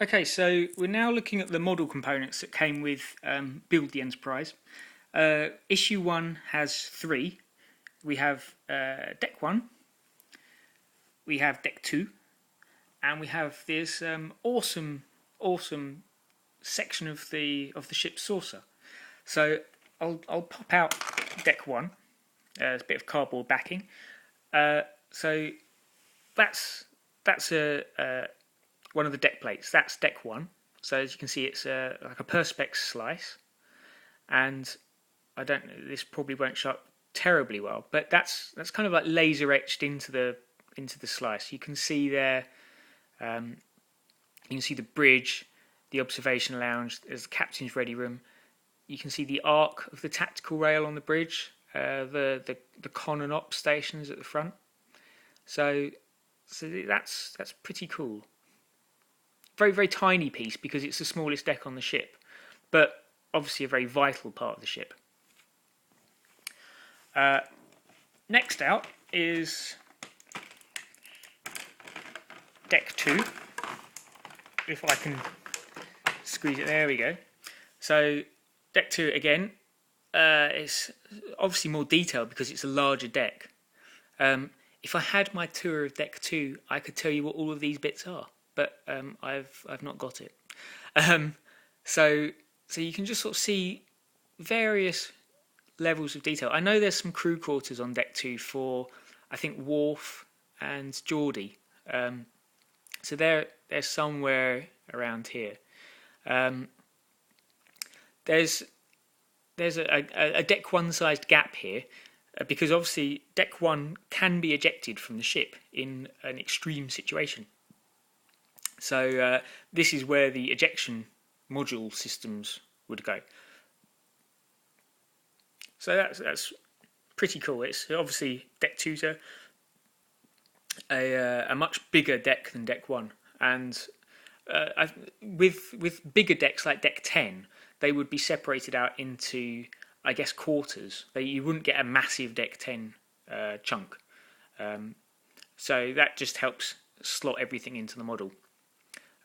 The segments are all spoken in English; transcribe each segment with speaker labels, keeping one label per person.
Speaker 1: Okay, so we're now looking at the model components that came with Build the Enterprise. Issue 1 has 3. We have Deck 1, we have Deck 2, and we have this awesome section of the ship's saucer. So I'll pop out Deck 1. There's a bit of cardboard backing. So that's one of the deck plates. That's Deck 1. So as you can see, it's like a perspex slice, and I don't know, this probably won't show up terribly well, but that's kind of like laser etched into the slice. You can see there, you can see the bridge, the observation lounge. There's the captain's ready room. You can see the arc of the tactical rail on the bridge, the con and op stations at the front. So that's pretty cool. Very, very tiny piece because it's the smallest deck on the ship, but obviously a very vital part of the ship. Next out is Deck 2. If I can squeeze it, there we go. So Deck 2 again, it's obviously more detailed because it's a larger deck. If I had my tour of Deck 2, I could tell you what all of these bits are, but I've not got it. So you can just sort of see various levels of detail. I know there's some crew quarters on Deck 2 for, I think, Worf and Geordie. So they're somewhere around here. There's a Deck 1 sized gap here, because obviously Deck 1 can be ejected from the ship in an extreme situation. So this is where the ejection module systems would go. So that's pretty cool. It's obviously Deck 2's a much bigger deck than Deck 1, and with bigger decks like Deck 10, they would be separated out into, I guess, quarters. You wouldn't get a massive Deck 10 chunk. So that just helps slot everything into the model.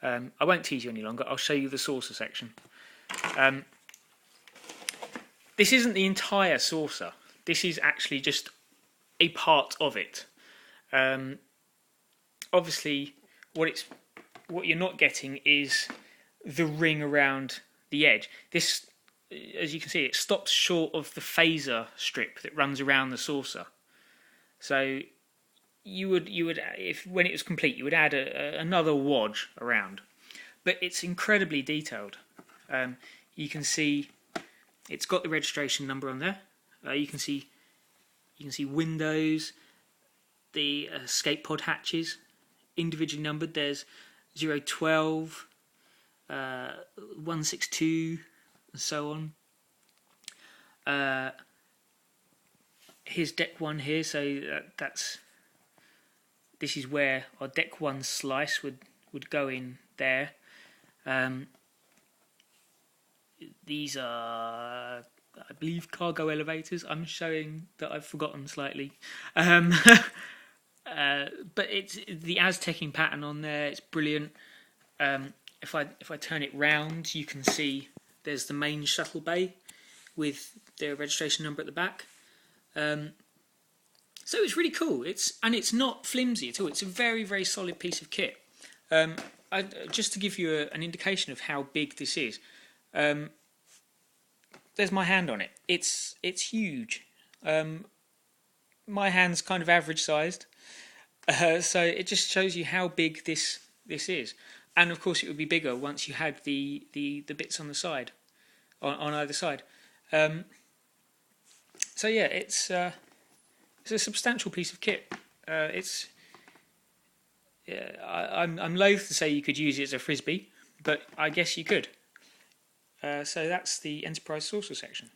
Speaker 1: I won't tease you any longer. I'll show you the saucer section. This isn't the entire saucer. This is actually just a part of it. Obviously, what you're not getting is the ring around the edge. This, as you can see, it stops short of the phaser strip that runs around the saucer. So you would if when it was complete, you would add another wadge around. But it's incredibly detailed. You can see it's got the registration number on there. You can see windows, the escape pod hatches, individually numbered. There's 012, 162, and so on. Here's Deck 1 here, so this is where our Deck 1 slice would go in there. These are, I believe, cargo elevators. I'm showing that I've forgotten slightly. But it's the Aztecing pattern on there. It's brilliant. If I turn it round, you can see there's the main shuttle bay with the registration number at the back. So it's really cool. It's not flimsy at all. It's a very, very solid piece of kit. Just to give you an indication of how big this is, there's my hand on it. It's huge. My hand's kind of average sized, so it just shows you how big this is. And of course, it would be bigger once you had the bits on the side, on either side. So yeah, it's a substantial piece of kit. I'm loath to say you could use it as a frisbee, but I guess you could. So that's the Enterprise saucer section.